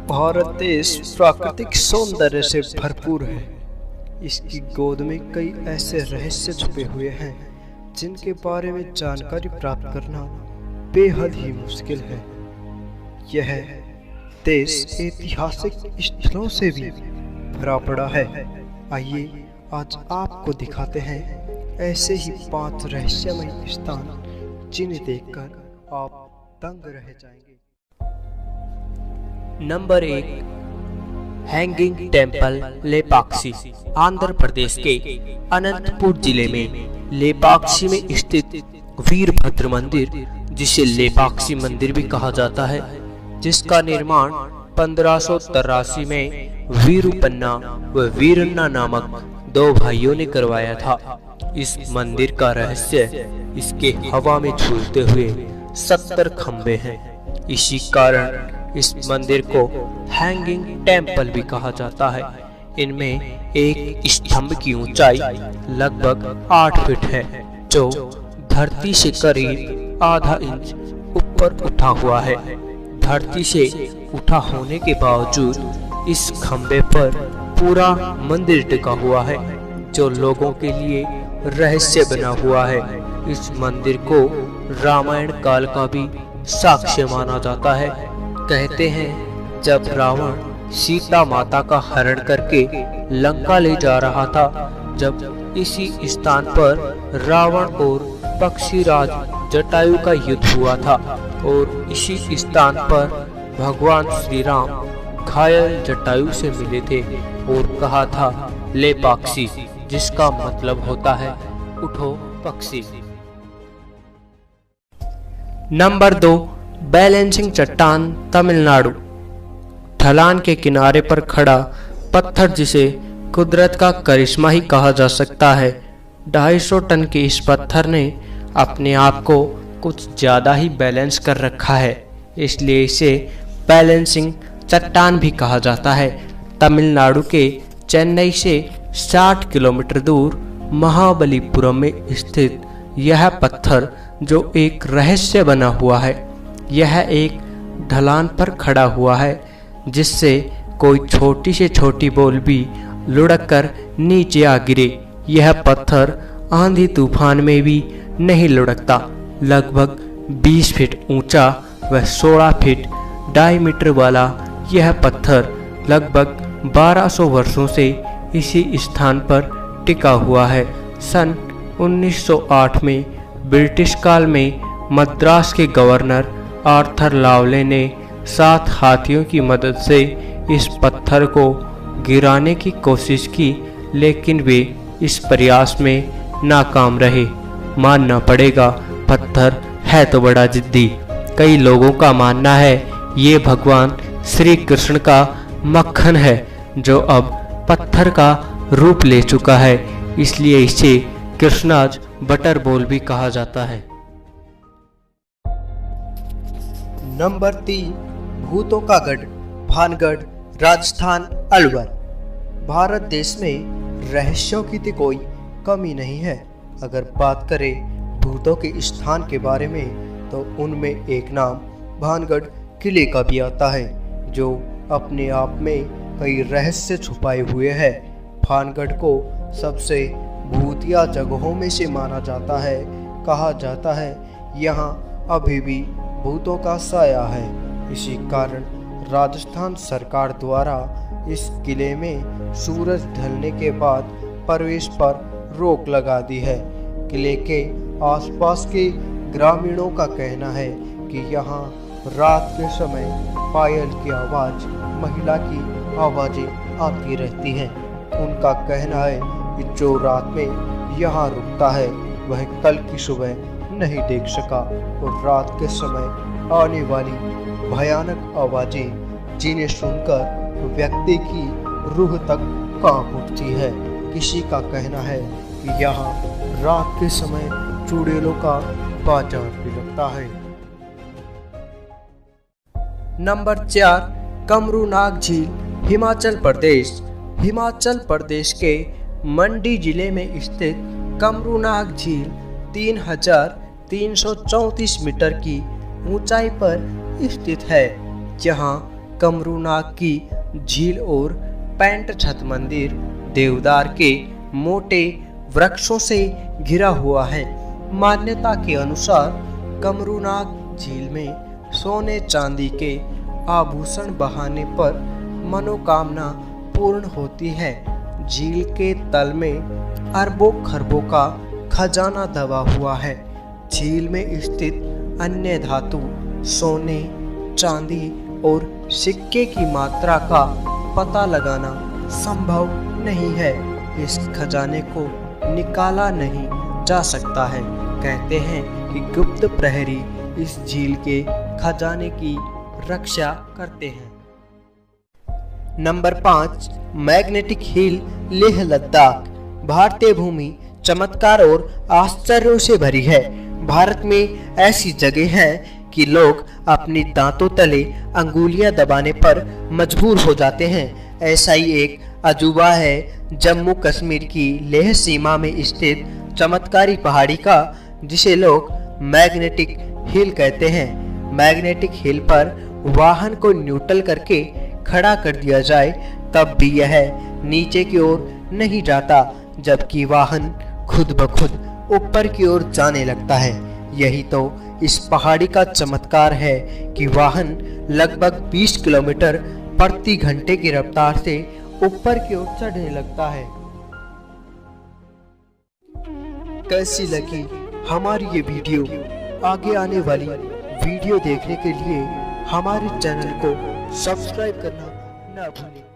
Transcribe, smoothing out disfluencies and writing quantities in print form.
भारत देश प्राकृतिक सौंदर्य से भरपूर है। इसकी गोद में कई ऐसे रहस्य छुपे हुए हैं जिनके बारे में जानकारी प्राप्त करना बेहद ही मुश्किल है। यह देश ऐतिहासिक स्थलों से भी भरा पड़ा है। आइए आज आपको दिखाते हैं ऐसे ही 5 रहस्यमय स्थान जिन्हें देखकर आप दंग रह जाएंगे। Number 1, hanging temple Lepakshi. Andhra Pradesh के अनंतपुर जिले में लेपाक्षी में स्थित वीरभद्र मंदिर, जिसे लेपाक्षी मंदिर भी कहा जाता है, जिसका निर्माण 1583 में वीरूपन्ना व वीरन्ना नामक 2 भाइयों ने करवाया था। इस मंदिर का रहस्य इसके हवा में झूलते हुए 70 खंभे हैं। इसी कारण इस मंदिर को हैंगिंग टेम्पल भी कहा जाता है। इनमें एक स्तंभ की ऊंचाई लगभग 8 फीट है, जो धरती से करीब आधा इंच ऊपर उठा हुआ है। धरती से उठा होने के बावजूद इस खंभे पर पूरा मंदिर टिका हुआ है, जो लोगों के लिए रहस्य बना हुआ है। इस मंदिर को रामायण काल का भी साक्ष्य माना जाता है। कहते हैं जब रावण सीता माता का हरण करके लंका ले जा रहा था, जब इसी स्थान पर रावण और पक्षीराज जटायु का युद्ध हुआ था और इसी स्थान पर भगवान श्री राम घायल जटायु से मिले थे और कहा था लेपाक्षी, जिसका मतलब होता है उठो पक्षी। नंबर 2, बैलेंसिंग चट्टान तमिलनाडु। ढलान के किनारे पर खड़ा पत्थर, जिसे कुदरत का करिश्मा ही कहा जा सकता है। 250 टन के इस पत्थर ने अपने आप को कुछ ज़्यादा ही बैलेंस कर रखा है, इसलिए इसे बैलेंसिंग चट्टान भी कहा जाता है। तमिलनाडु के चेन्नई से 60 किलोमीटर दूर महाबलीपुरम में स्थित यह पत्थर, जो एक रहस्य बना हुआ है, यह एक ढलान पर खड़ा हुआ है, जिससे कोई छोटी से छोटी बॉल भी लुढ़क कर नीचे आ गिरे। यह पत्थर आंधी तूफान में भी नहीं लुढ़कता। लगभग 20 फीट ऊंचा व 16 फीट डायमीटर वाला यह पत्थर लगभग 1200 वर्षों से इसी स्थान पर टिका हुआ है। सन 1908 में ब्रिटिश काल में मद्रास के गवर्नर आर्थर लावले ने 7 हाथियों की मदद से इस पत्थर को गिराने की कोशिश की, लेकिन वे इस प्रयास में नाकाम रहे। मानना पड़ेगा, पत्थर है तो बड़ा जिद्दी। कई लोगों का मानना है ये भगवान श्री कृष्ण का मक्खन है, जो अब पत्थर का रूप ले चुका है, इसलिए इसे कृष्णाज बटर बॉल भी कहा जाता है। नंबर 3, भूतों का गढ़ भानगढ़, राजस्थान अलवर। भारत देश में रहस्यों की तो कोई कमी नहीं है। अगर बात करें भूतों के स्थान के बारे में, तो उनमें एक नाम भानगढ़ किले का भी आता है, जो अपने आप में कई रहस्य छुपाए हुए है। भानगढ़ को सबसे भूतिया जगहों में से माना जाता है। कहा जाता है यहाँ अभी भी भूतों का साया है। इसी कारण राजस्थान सरकार द्वारा इस किले में सूरज ढलने के बाद प्रवेश पर रोक लगा दी है। किले के आसपास के ग्रामीणों का कहना है कि यहाँ रात के समय पायल की आवाज़, महिला की आवाज़ें आती रहती हैं। उनका कहना है कि जो रात में यहाँ रुकता है वह कल की सुबह नहीं देख सका, और रात के समय आने वाली भयानक आवाज़ें, जिन्हें सुनकर व्यक्ति की रूह तक कांप उठती है। किसी का कहना है कि यहाँ रात के समय चुड़ैलों का बाजार भी लगता है। नंबर 4, कमरूनाग झील, हिमाचल प्रदेश। हिमाचल प्रदेश के मंडी जिले में स्थित कमरूनाग झील 3334 मीटर की ऊंचाई पर स्थित है। जहां कमरूनाग की झील और पैंट छत मंदिर देवदार के मोटे वृक्षों से घिरा हुआ है। मान्यता के अनुसार कमरूनाग झील में सोने चांदी के आभूषण बहाने पर मनोकामना पूर्ण होती है। झील के तल में अरबों खरबों का खजाना दबा हुआ है। झील में स्थित अन्य धातु, सोने, चांदी और सिक्के की मात्रा का पता लगाना संभव नहीं है। इस खजाने को निकाला नहीं जा सकता है। कहते हैं कि गुप्त प्रहरी इस झील के खजाने की रक्षा करते हैं। Number 5, magnetic hill Leh Ladakh. भारतीय भूमि चमत्कार और आश्चर्यों से भरी है। भारत में ऐसी जगह है कि लोग अपनी दांतों तले अंगुलियां दबाने पर मजबूर हो जाते हैं। ऐसा ही एक अजूबा है जम्मू कश्मीर की लेह सीमा में स्थित चमत्कारी पहाड़ी का, जिसे लोग मैग्नेटिक हिल कहते हैं। मैग्नेटिक हिल पर वाहन को न्यूट्रल करके खड़ा कर दिया जाए तब भी यह नीचे की ओर नहीं जाता, जबकि वाहन खुद ब खुद ऊपर की ओर जाने लगता है। यही तो इस पहाड़ी का चमत्कार है कि वाहन लगभग 20 किलोमीटर प्रति घंटे की रफ्तार से ऊपर की ओर चढ़ने लगता है। कैसी लगी हमारी ये वीडियो? आगे आने वाली वीडियो देखने के लिए हमारे चैनल को सब्सक्राइब करना ना भूलें।